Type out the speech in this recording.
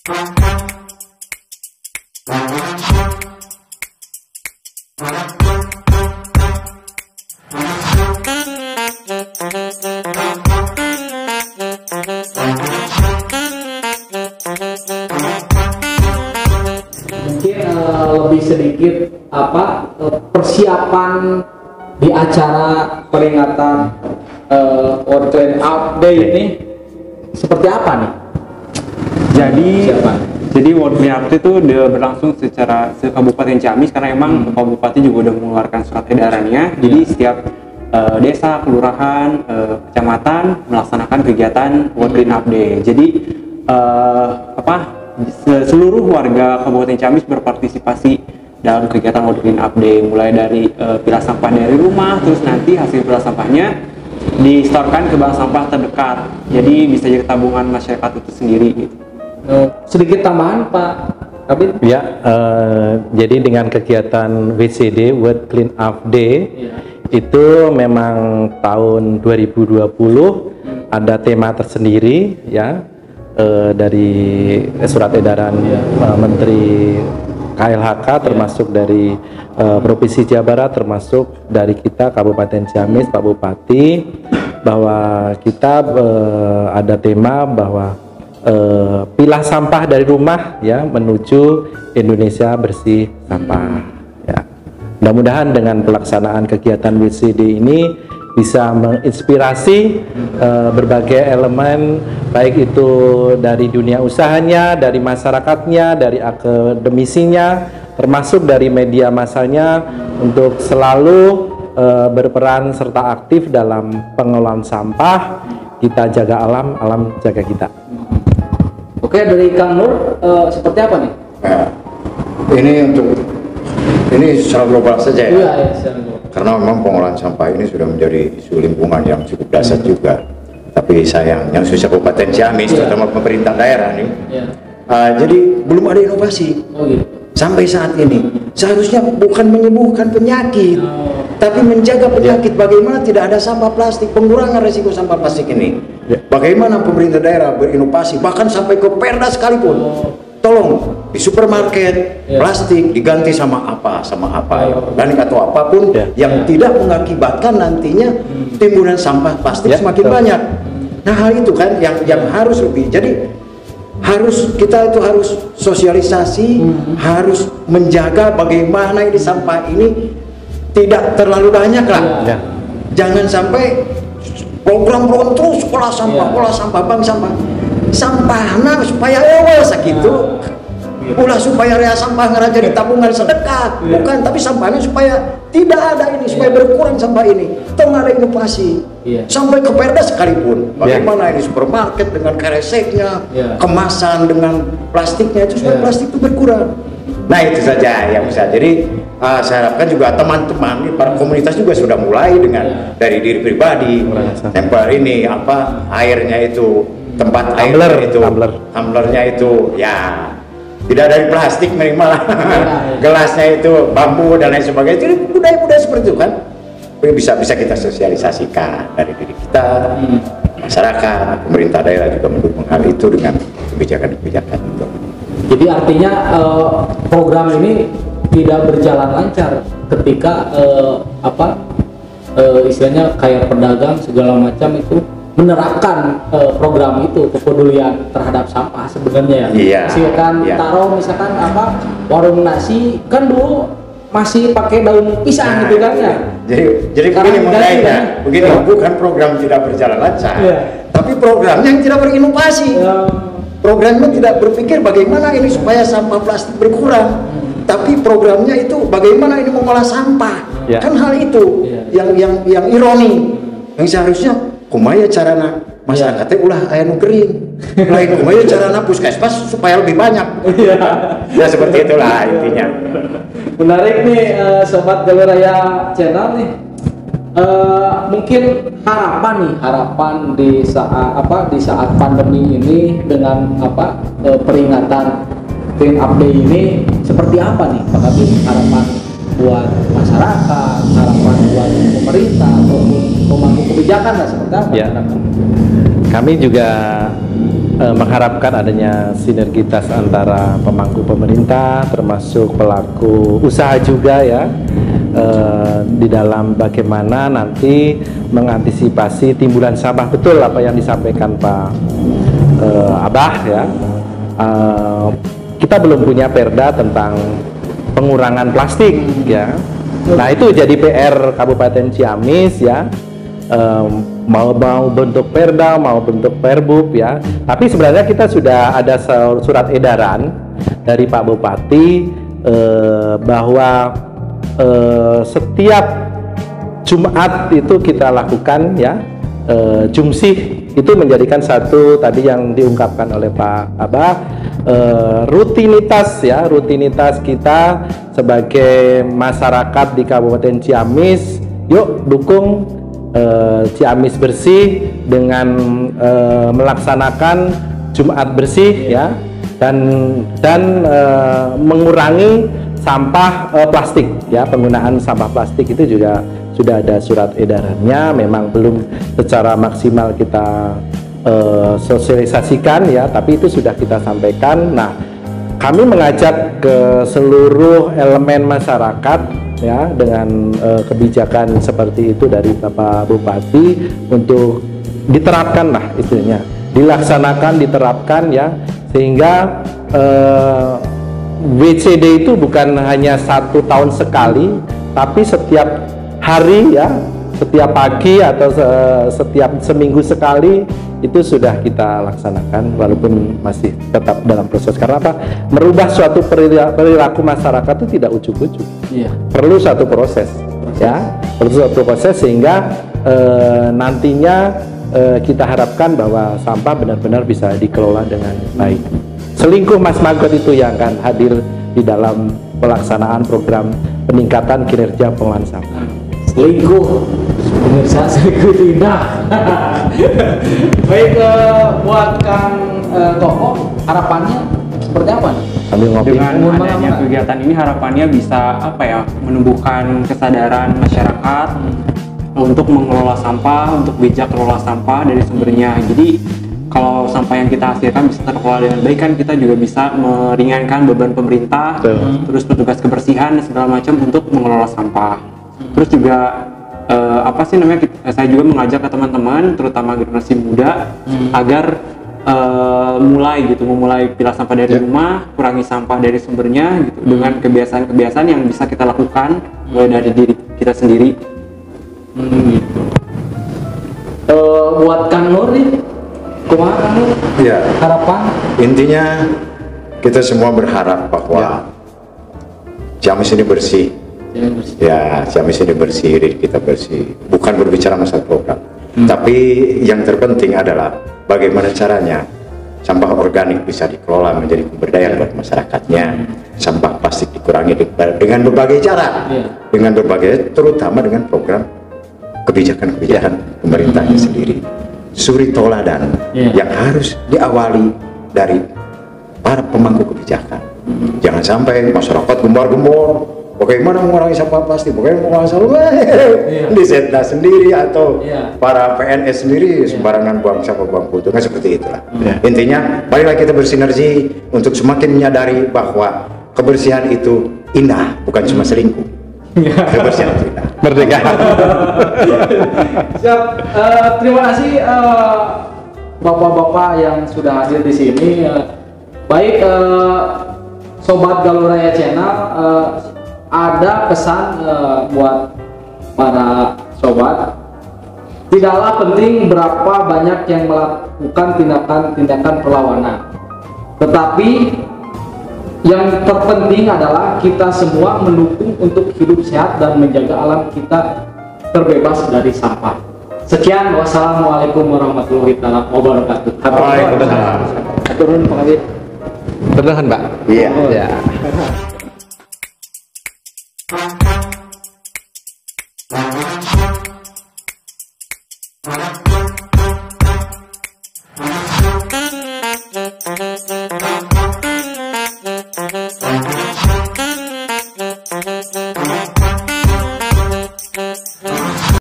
Lebih sedikit persiapan di acara peringatan World Clean Up Day ini seperti apa nih? Jadi World Clean Up Day itu berlangsung secara Kabupaten Ciamis karena emang Pak Bupati juga udah mengeluarkan surat edarannya. Jadi setiap desa, kelurahan, kecamatan melaksanakan kegiatan World Clean Up Day. Jadi seluruh warga Kabupaten Ciamis berpartisipasi dalam kegiatan World Clean Up Day, mulai dari pilah sampah dari rumah, terus nanti hasil pilah sampahnya disetorkan ke bank sampah terdekat, jadi bisa jadi tabungan masyarakat itu sendiri gitu. Sedikit tambahan Pak Kabit? Ya, jadi dengan kegiatan WCD World Clean Up Day itu memang tahun 2020 ada tema tersendiri ya. Dari surat edaran Menteri KLHK termasuk dari Provinsi Jawa Barat, termasuk dari kita Kabupaten Ciamis, Pak Bupati, bahwa kita ada tema bahwa pilah sampah dari rumah ya menuju Indonesia bersih sampah ya. Mudah-mudahan dengan pelaksanaan kegiatan WCD ini bisa menginspirasi berbagai elemen, baik itu dari dunia usahanya, dari masyarakatnya, dari akademisinya, termasuk dari media massanya untuk selalu berperan serta aktif dalam pengelolaan sampah. Kita jaga alam, alam jaga kita. Oke, dari Kang Nur seperti apa nih? Ini secara global saja ya. Iya, secara global. Karena memang pengolahan sampah ini sudah menjadi isu lingkungan yang cukup dasar juga. Tapi sayangnya khususnya Kabupaten Ciamis, terutama pemerintah daerah nih, jadi belum ada inovasi sampai saat ini. Seharusnya bukan menyembuhkan penyakit, tapi menjaga penyakit. Bagaimana tidak ada sampah plastik, pengurangan resiko sampah plastik ini. Bagaimana pemerintah daerah berinovasi, bahkan sampai ke Perda sekalipun. Tolong di supermarket plastik diganti sama apa organik atau apapun yang tidak mengakibatkan nantinya timbunan sampah plastik semakin banyak. Nah, hal itu kan yang harus lebih. Jadi kita itu harus sosialisasi, harus menjaga bagaimana ini sampah ini tidak terlalu banyak lah. Jangan sampai program terus olah sampah, bank sampah. Sampahna supaya awal sakitu ulah supaya rea sampah ngeraja di tabungan sedekah, bukan, tapi sampahnya supaya tidak ada ini, supaya berkurang sampah ini. Tong ada inovasi sampai ke Perda sekalipun. Bagaimana ini supermarket dengan kereseknya, kemasan dengan plastiknya itu supaya plastik itu berkurang. Nah, itu saja yang bisa. Jadi saya harapkan juga teman-teman para komunitas juga sudah mulai dengan dari diri pribadi. Tempel ini airnya itu, tempat air itu, tumblernya itu ya tidak dari plastik minimal, gelasnya itu bambu dan lain sebagainya. Jadi budaya-budaya seperti itu kan bisa kita sosialisasikan dari diri kita, masyarakat, pemerintah daerah juga mendukung hal itu dengan kebijakan-kebijakan itu. Jadi artinya program ini tidak berjalan lancar ketika istilahnya kayak pedagang segala macam itu menerapkan program itu, kepedulian terhadap sampah sebenarnya ya. Taruh misalkan warung nasi kan dulu masih pakai daun pisang gitu kan ya. Jadi begini mengenainya, bukan program tidak berjalan lancar, tapi programnya yang tidak berinovasi. Programnya tidak berpikir bagaimana ini supaya sampah plastik berkurang, tapi programnya itu bagaimana ini mengolah sampah. Kan hal itu yang ironi, yang seharusnya kumaya carana masyarakatnya ulah aya nu kering, lain kumaya carana puskesmas supaya lebih banyak. Ya seperti itulah intinya. Menarik nih sobat Jalur Raya Channel nih. Mungkin harapan di saat pandemi ini dengan peringatan Clean Up Day ini seperti apa nih Pak Kabit? Harapan buat masyarakat, harapan buat pemerintah ataupun pemangku kebijakan lah seperti apa? Kami juga mengharapkan adanya sinergitas antara pemangku pemerintah termasuk pelaku usaha juga ya, di dalam bagaimana nanti mengantisipasi timbulan sampah. Betul apa yang disampaikan Pak Abah ya. Kita belum punya perda tentang pengurangan plastik ya. Nah itu jadi PR Kabupaten Ciamis ya, mau bentuk perda mau bentuk perbub ya. Tapi sebenarnya kita sudah ada surat edaran dari Pak Bupati bahwa setiap Jumat itu kita lakukan ya, jumsih itu menjadikan satu tadi yang diungkapkan oleh Pak Abah, rutinitas ya, rutinitas kita sebagai masyarakat di Kabupaten Ciamis. Yuk dukung Ciamis bersih dengan melaksanakan Jumat bersih ya, dan mengurangi sampah plastik ya. Penggunaan sampah plastik itu juga sudah ada surat edarannya, memang belum secara maksimal kita sosialisasikan ya, tapi itu sudah kita sampaikan. Nah, kami mengajak ke seluruh elemen masyarakat ya, dengan kebijakan seperti itu dari Bapak Bupati untuk diterapkan lah itunya, dilaksanakan, diterapkan ya, sehingga WCD itu bukan hanya 1 tahun sekali, tapi setiap hari ya, setiap pagi atau setiap seminggu sekali itu sudah kita laksanakan, walaupun masih tetap dalam proses. Karena apa? Merubah suatu perilaku masyarakat itu tidak ujuk-ujuk. Iya. Perlu satu proses ya, perlu satu proses sehingga nantinya kita harapkan bahwa sampah benar-benar bisa dikelola dengan baik. Selingkuh Mas Magot itu yang akan hadir di dalam pelaksanaan program peningkatan kinerja pengelolaan sampah. Selingkuh, pemirsa, selingkuh itu indah. Baik, buat Kang Koko, harapannya seperti apa nih? Sambil ngopi. Dengan adanya kegiatan ini harapannya bisa apa ya, menumbuhkan kesadaran masyarakat untuk mengelola sampah, untuk bijak kelola sampah dari sumbernya. Jadi kalau sampah yang kita hasilkan bisa terkelola dengan baik, kan kita juga bisa meringankan beban pemerintah, terus petugas kebersihan dan segala macam untuk mengelola sampah. Terus juga apa sih namanya, saya juga mengajak ke teman-teman terutama generasi muda agar memulai pilah sampah dari rumah, kurangi sampah dari sumbernya gitu, dengan kebiasaan-kebiasaan yang bisa kita lakukan mulai dari diri kita sendiri. Gitu. Buat Kang Nur nih, kumaha Kang Nur? Ya. Harapan? Intinya kita semua berharap bahwa Ciamis ini bersih. Ya, Ciamis ini bersih, diri kita bersih. Bukan berbicara masalah program, tapi yang terpenting adalah bagaimana caranya sampah organik bisa dikelola menjadi pemberdayaan buat masyarakatnya. Sampah plastik dikurangi dengan berbagai cara, dengan berbagai, terutama dengan program kebijakan-kebijakan pemerintahnya sendiri. Suri toladan yang harus diawali dari para pemangku kebijakan. Jangan sampai masyarakat gembar-gembor bagaimana mengurangi sampah plastik, bagaimana mengurangi sampah di Setda sendiri atau para PNS sendiri sembarangan buang sampah, buang putu, kan seperti itulah. Intinya marilah kita bersinergi untuk semakin menyadari bahwa kebersihan itu indah, bukan cuma selingkuh. Kebersihan itu indah. Merdeka. Siap. Terima kasih bapak-bapak yang sudah hadir di sini. Baik, Sobat Galuraya Channel, ada pesan buat para sobat. Tidaklah penting berapa banyak yang melakukan tindakan perlawanan, tetapi yang terpenting adalah kita semua mendukung untuk hidup sehat dan menjaga alam kita terbebas dari sampah. Sekian, wassalamualaikum warahmatullahi wabarakatuh. Waalaikumsalam. Turun pengabit. Terdahan, Mbak. Iya. Ya.